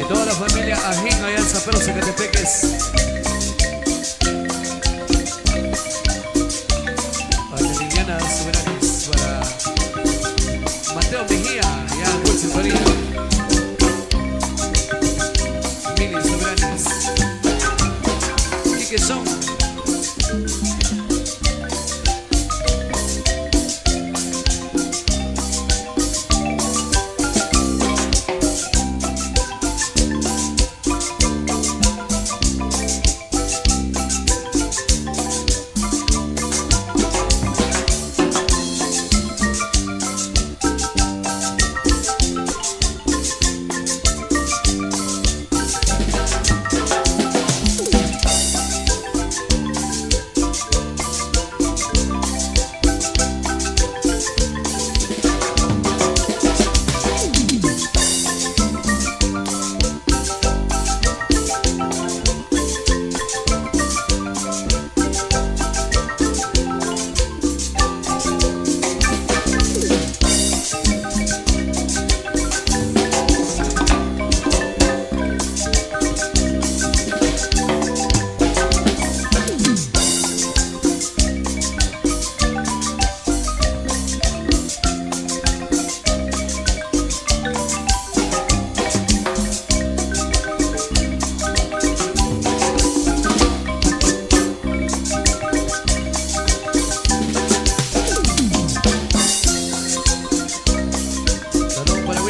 Y toda la familia Ajín allá en San Pedro Zacatepeques. Para Liliana Soberanes, para Mateo Mejía, allá en Dulce Florida. Mili Soberanes. Quique Son.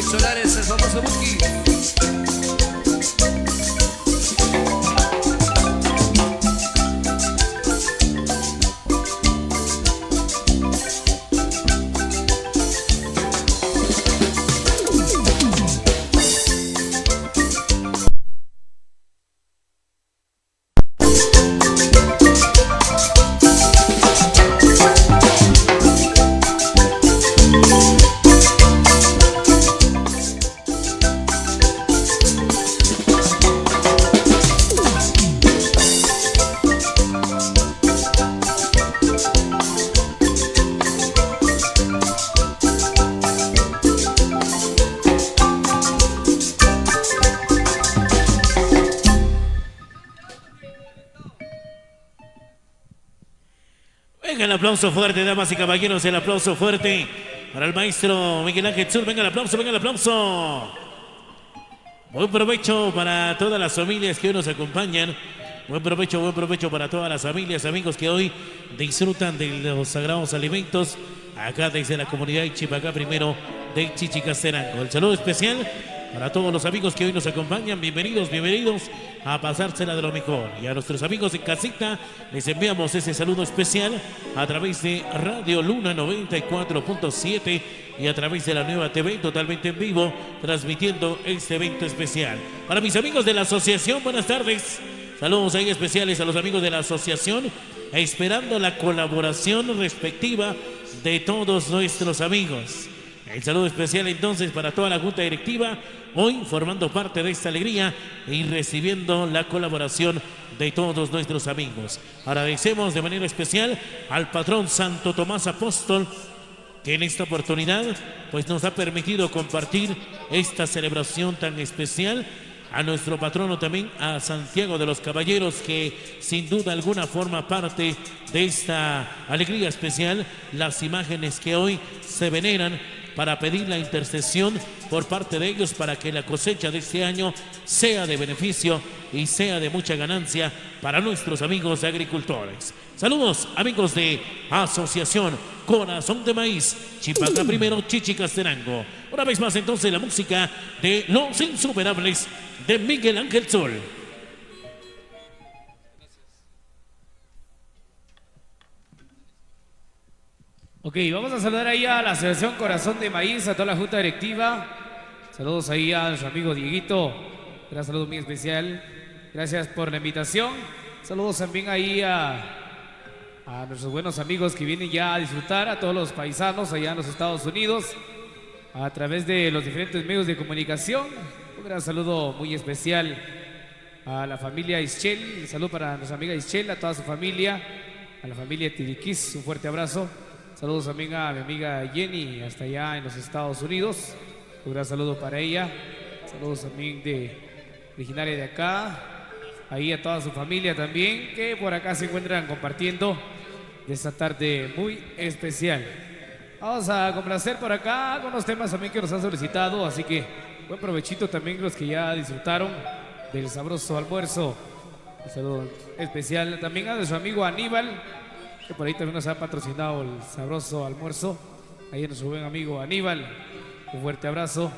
Solares, el famoso Buki. Venga el aplauso fuerte, damas y caballeros, el aplauso fuerte para el maestro Miguel Ángel Zul. Venga el aplauso, venga el aplauso. Buen provecho para todas las familias que hoy nos acompañan. Buen provecho para todas las familias, amigos que hoy disfrutan de los sagrados alimentos acá desde la comunidad de Chipacá primero de Chichicastenango. El saludo especial para todos los amigos que hoy nos acompañan. Bienvenidos a pasársela de lo mejor. Y a nuestros amigos en casita les enviamos ese saludo especial a través de Radio Luna 94.7 y a través de la Nueva TV totalmente en vivo, transmitiendo este evento especial. Para mis amigos de la asociación, buenas tardes. Saludos ahí especiales a los amigos de la asociación, esperando la colaboración respectiva de todos nuestros amigos. El saludo especial entonces para toda la junta directiva, hoy formando parte de esta alegría y recibiendo la colaboración de todos nuestros amigos. Agradecemos de manera especial al patrón Santo Tomás Apóstol, que en esta oportunidad pues nos ha permitido compartir esta celebración tan especial. A nuestro patrono también, a Santiago de los Caballeros, que sin duda alguna forma parte de esta alegría especial. Las imágenes que hoy se veneran para pedir la intercesión por parte de ellos para que la cosecha de este año sea de beneficio y sea de mucha ganancia para nuestros amigos agricultores. Saludos, amigos de Asociación Corazón de Maíz, Chipacá primero, Chichicastenango. Una vez más entonces la música de Los Insuperables de Miguel Ángel Zul. Ok, vamos a saludar ahí a la Asociación Corazón de Maíz, a toda la junta directiva. Saludos ahí a nuestro amigo Dieguito. Un saludo muy especial. Gracias por la invitación. Saludos también ahí a nuestros buenos amigos que vienen ya a disfrutar, a todos los paisanos allá en los Estados Unidos, a través de los diferentes medios de comunicación. Un gran saludo muy especial a la familia Ischel. Un saludo para nuestra amiga Ischel, a toda su familia, a la familia Tiriquís. Un fuerte abrazo. Saludos también a mi amiga Jenny, hasta allá en los Estados Unidos. Un gran saludo para ella. Saludos también de originaria de acá. Ahí a toda su familia también, que por acá se encuentran compartiendo de esta tarde muy especial. Vamos a complacer por acá con los temas también que nos han solicitado, así que buen provechito también los que ya disfrutaron del sabroso almuerzo. Un saludo especial también a nuestro amigo Aníbal, que por ahí también nos ha patrocinado el sabroso almuerzo. Ahí a nuestro buen amigo Aníbal, un fuerte abrazo.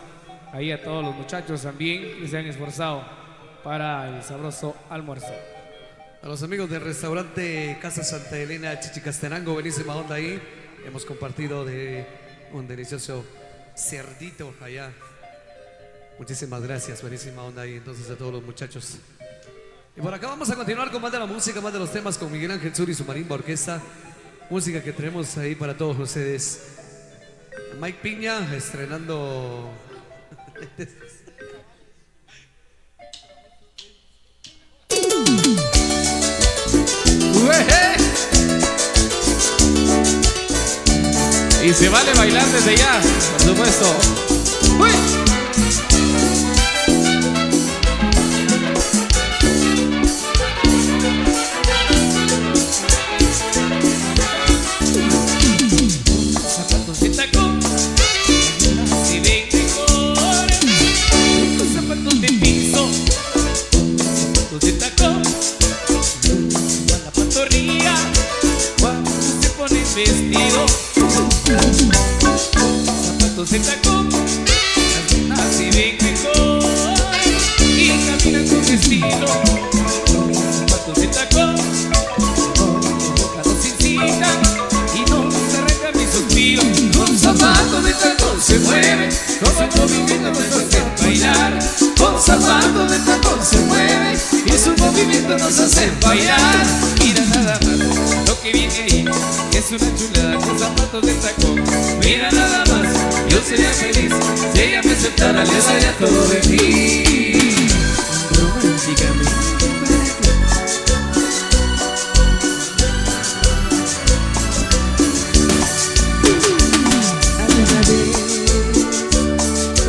Ahí a todos los muchachos también que se han esforzado para el sabroso almuerzo. A los amigos del restaurante Casa Santa Elena Chichicastenango, buenísima onda ahí. Hemos compartido de un delicioso cerdito allá. Muchísimas gracias, buenísima onda ahí entonces a todos los muchachos. Y por acá vamos a continuar con más de la música, más de los temas con Miguel Ángel Sur y su marimba orquesta. Música que tenemos ahí para todos ustedes. Mike Piña estrenando... Y se vale bailar desde ya, por supuesto. ¡Uy! Zapatos de tacón, así de mejor. Zapatos de piso, zapatos de tacón. A la pantorrilla, cuando se pone vestido. Zapatos de tacón, así ven mejor y caminan con estilo. Zapatos de tacón, nunca nos incitan y no nos arrancan mis suspiros. Con zapatos de tacón se mueve, como el movimiento nos hace bailar. Con zapatos de tacón se mueve y su movimiento nos hace bailar. Mira nada más lo que viene ahí, es una chulada con zapatos de tacón. Mira nada más, yo sería feliz si ella me aceptara, le daría todo de mí. Románticamente.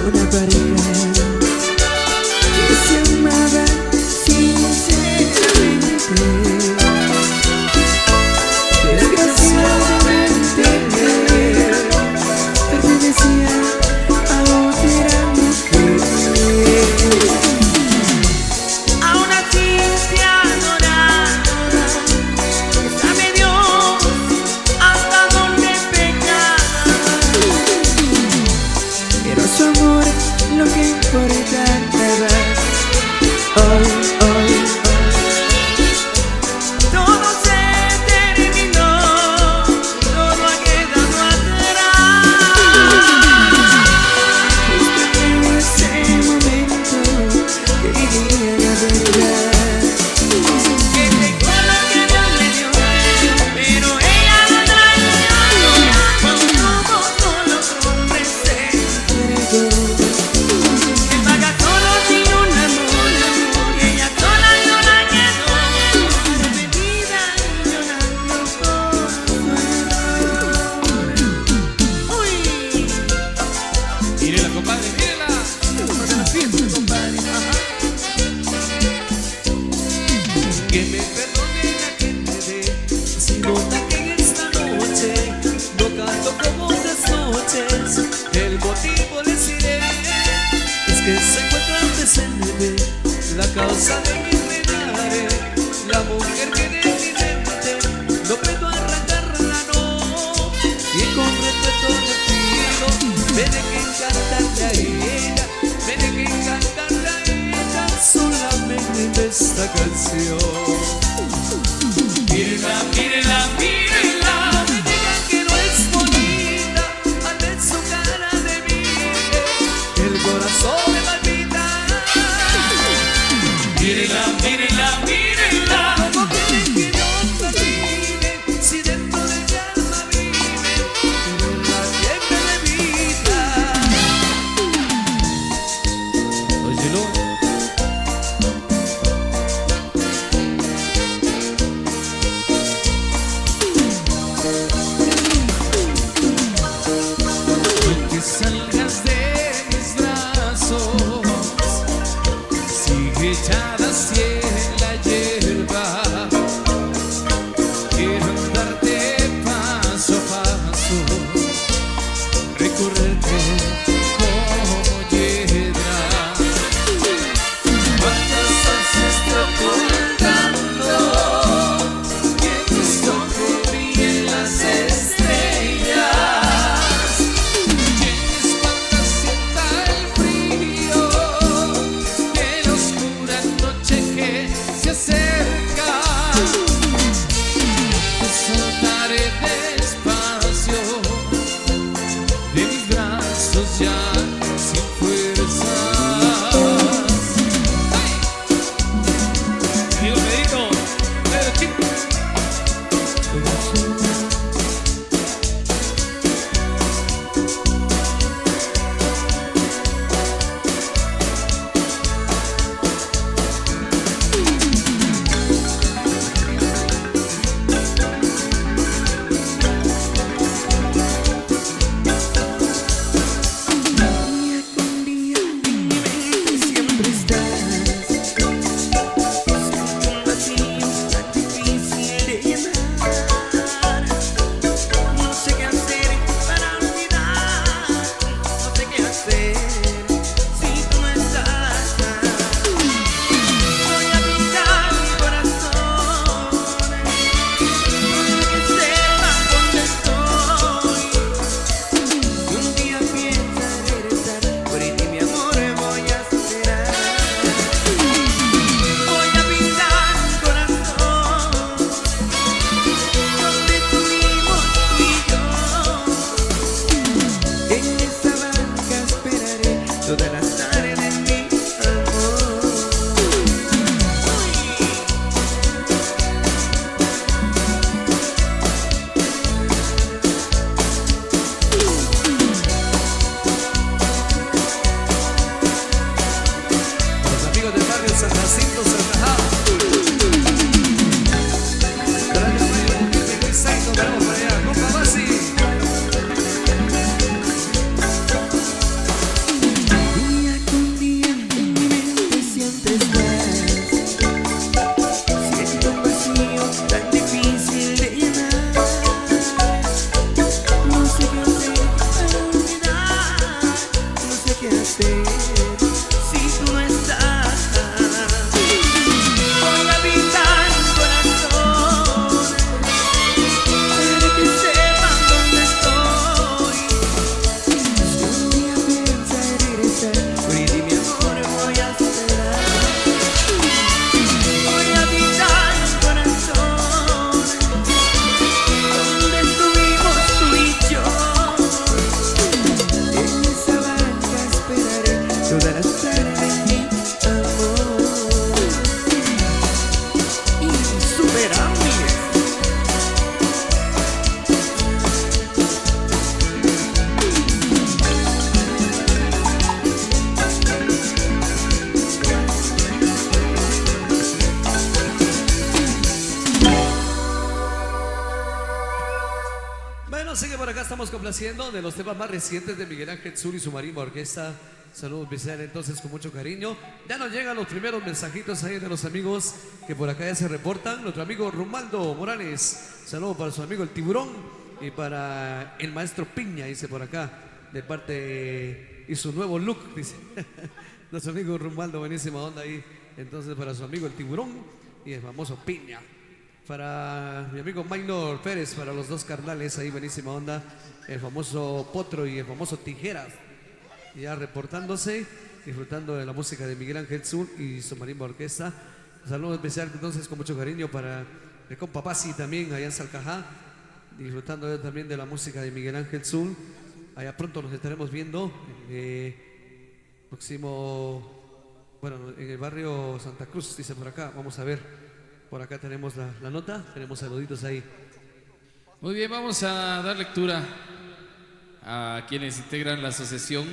Una pareja que se amaba sinceramente. Desgraciadamente pertenecía a otra mujer. Aún así se adoraba, sabe Dios hasta dónde pecar. Pero su amor lo que importaba. Hoy todo se terminó, todo ha quedado atrás. Justo en ese momento quería la verdad. Que dejó lo que Dios le dio, pero ella lo traicionó. Cuando solo hombre se entregó. Él paga solo sin un amor y ella sola no la quedó. Arrepentida y llorando por su error. Uy, Mírela, compadre, mírela. vamos a la fiesta, compadre. Que me perdone la gente si nota que en esta noche no canto como otras noches. El motivo les diré es que se encuentra presente la causa de mi penar. La mujer que de mi mente no puedo arrancarla, no. Y con respeto le pido, me dejen cantarle a ella, me dejen cantarle a ella solamente esta canción. Mírenla, mírenla, mírenla, me digan que no es bonita, al ver su cara de mí, el corazón me palpita. Mírenla, echadas y en la hierba. Quiero andarte paso a paso, recorrerte como hiedra. Cuántas veces te ocultando que tus ojos brillen las estrellas. Tienes cuando sienta el frío de la oscura noche que se acerca. Te soltaré despacio de mis brazos ya sin fuerzas. Amigo Pedrito, Pedro Chico. Día con día en mi mente siempre estás. Siento un vacío tan difícil de llenar. No sé qué hacer para olvidar. No sé qué hacer si tú no estás. Voy a pintar mi corazón para que sepan dónde estoy. Si un día piensas regresar, por ti mi amor voy a esperar. Voy a pintar un corazón donde estuvimos tú y yo. En esa barca esperaré todas las tardes de mi amor. Los amigos del barrio San Jacinto, Salcajá. Gracias, Mario Buquete, Luis Sainz, nos vemos por allá. Compa Basi. Día con día en mi mente siempre estás. Siento un vacío tan difícil de llenar. No sé qué hacer para olvidar. No sé qué hacer si tú no estás. Voy a pintar un corazón para que sepan dónde estoy. Si un día piensas regresar, por ti mi amor voy a esperar. Voy a pintar un corazón donde estuvimos tú y yo. En esa barca esperaré todas las tardes de mi amor. Insuperable. Bueno, así que por acá estamos complaciendo de los temas más recientes de Miguel Ángel Sur y su marimba orquesta. Saludos especiales entonces con mucho cariño. Ya nos llegan los primeros mensajitos ahí de los amigos que por acá ya se reportan. Nuestro amigo Romaldo Morales, saludos para su amigo el Tiburón y para el maestro Piña, dice por acá, de parte y su nuevo look, dice. Nuestro amigo Romaldo, buenísima onda ahí. Entonces para su amigo el Tiburón y el famoso Piña. Para mi amigo Maynor Pérez, para los dos carnales ahí, buenísima onda, el famoso Potro y el famoso Tijeras, ya reportándose, disfrutando de la música de Miguel Ángel Sur y su marimba orquesta. Saludos especial entonces con mucho cariño para el compa Pasi también allá en Salcajá, disfrutando también de la música de Miguel Ángel Sur. Allá pronto nos estaremos viendo, próximo, bueno, en el barrio Santa Cruz, dice por acá, vamos a ver. Por acá tenemos la nota, tenemos saluditos ahí. Muy bien, vamos a dar lectura a quienes integran la asociación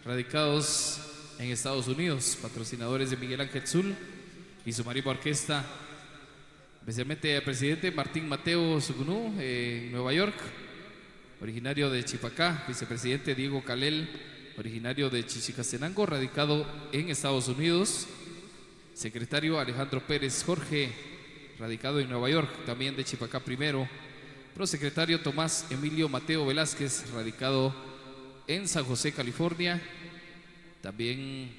radicados en Estados Unidos, patrocinadores de Miguel Ángel Zul y su marimba orquesta, especialmente al presidente Martín Mateo Sugunú en Nueva York, originario de Chipacá, vicepresidente Diego Calel, originario de Chichicastenango, radicado en Estados Unidos, Secretario Alejandro Pérez Jorge, radicado en Nueva York, también de Chipacá primero. Prosecretario Tomás Emilio Mateo Velázquez, radicado en San José, California. También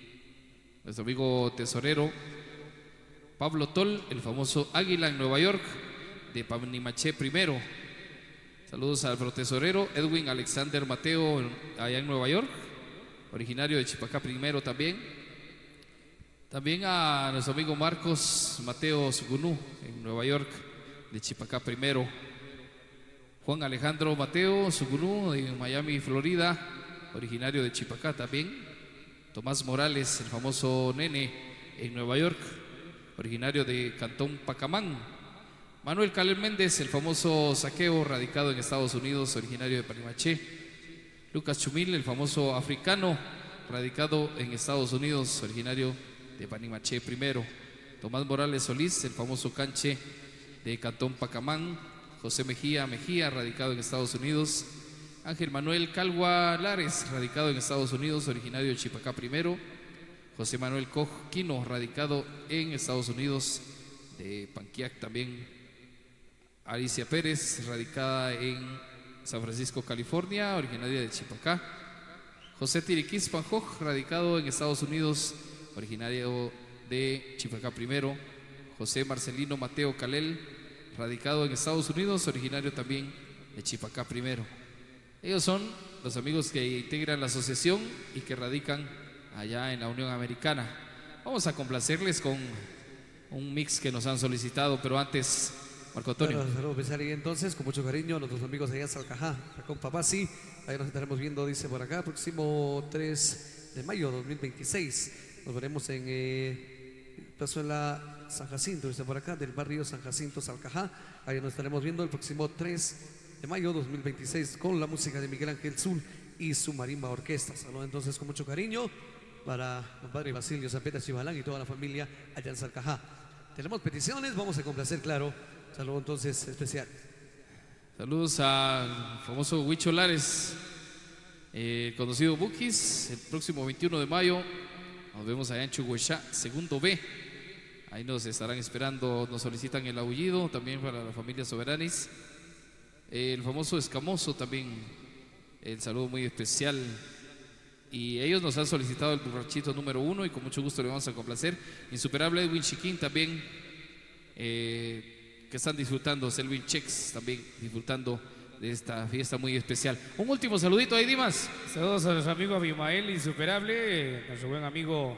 nuestro amigo tesorero Pablo Tol, el famoso Águila en Nueva York, de Panimaché primero. Saludos al protesorero Edwin Alexander Mateo, allá en Nueva York, originario de Chipacá primero también. También a nuestro amigo Marcos Mateo Sugunú, en Nueva York, de Chipacá primero. Juan Alejandro Mateo Sugunú, de Miami, Florida, originario de Chipacá también. Tomás Morales, el famoso Nene, en Nueva York, originario de Cantón Pacamán. Manuel Calel Méndez, el famoso Saqueo, radicado en Estados Unidos, originario de Panimaché. Lucas Chumil, el famoso africano, radicado en Estados Unidos, originario de Panimaché primero. Tomás Morales Solís, el famoso Canche, de Cantón Pacamán. José Mejía, radicado en Estados Unidos. Ángel Manuel Calgua Lares, radicado en Estados Unidos, originario de Chipacá primero. José Manuel Coj Quino, radicado en Estados Unidos, de Panquiac también. Alicia Pérez, radicada en San Francisco, California, originaria de Chipacá. José Tiriquís Panjoj, radicado en Estados Unidos, originario de Chipacá primero. José Marcelino Mateo Calel, radicado en Estados Unidos, originario también de Chipacá primero. Ellos son los amigos que integran la asociación y que radican allá en la Unión Americana. Vamos a complacerles con un mix que nos han solicitado, pero antes, Marco Antonio. Bueno, saludos especial y entonces, con mucho cariño, a nuestros amigos allá en Salcajá, con papá, sí, ahí nos estaremos viendo, dice por acá, próximo 3 de mayo 2026. Nos veremos en Plazuela San Jacinto, dice por acá, del barrio San Jacinto, Salcajá. Ahí nos estaremos viendo el próximo 3 de mayo 2026 con la música de Miguel Ángel Zul y su marimba orquesta. Saludos entonces con mucho cariño para compadre Basilio Zapeta Chivalán y toda la familia allá en Salcajá. Tenemos peticiones, vamos a complacer, claro. Saludos entonces especial. Saludos al famoso Huicho Lares, conocido Bukis. El próximo 21 de mayo nos vemos allá en Chuguechá, segundo B. Ahí nos estarán esperando, nos solicitan el aullido también para la familia Soberanis. El famoso Escamoso también, el saludo muy especial. Y ellos nos han solicitado el borrachito número 1 y con mucho gusto le vamos a complacer. Insuperable Edwin Chiquín también, que están disfrutando, Selwin Chex también disfrutando de esta fiesta muy especial. Un último saludito ahí, Dimas. Saludos a nuestro amigo Abimael Insuperable, nuestro buen amigo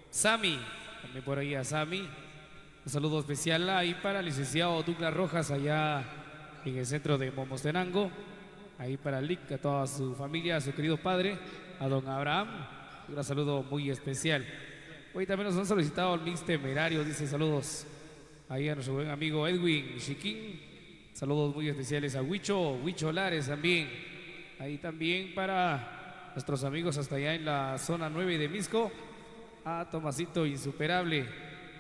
Sami, también por ahí a Sami. Un saludo especial ahí para el licenciado Douglas Rojas allá en el centro de Momostenango, ahí para Lick, a toda su familia, a su querido padre, a don Abraham, un gran saludo muy especial. Hoy también nos han solicitado el mix temerario, dice saludos ahí a nuestro buen amigo Edwin Chiquín, saludos muy especiales a Huicho Lares también, ahí también para nuestros amigos hasta allá en la zona 9 de Misco, a Tomasito Insuperable,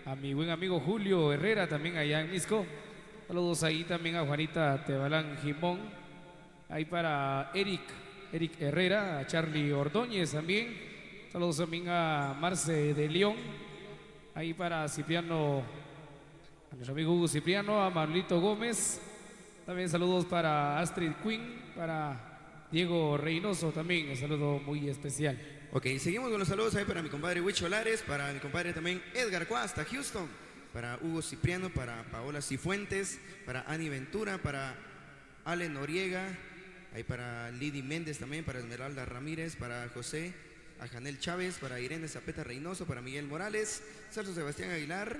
a mi buen amigo Julio Herrera también allá en Misco. Saludos ahí también a Juanita Tebalán Jimón, ahí para Eric Herrera, a Charlie Ordóñez también. Saludos también a Marce de León, ahí para Cipriano, a nuestro amigo Hugo Cipriano, a Manuelito Gómez. También saludos para Astrid Quinn, para Diego Reynoso también, un saludo muy especial. Ok, seguimos con los saludos ahí para mi compadre Huicho Lares, para mi compadre también Edgar Cuá hasta Houston, para Hugo Cipriano, para Paola Cifuentes, para Ani Ventura, para Ale Noriega, ahí para Lidy Méndez también, para Esmeralda Ramírez, para José, a Janel Chávez, para Irene Zapeta Reynoso, para Miguel Morales, Sergio Sebastián Aguilar,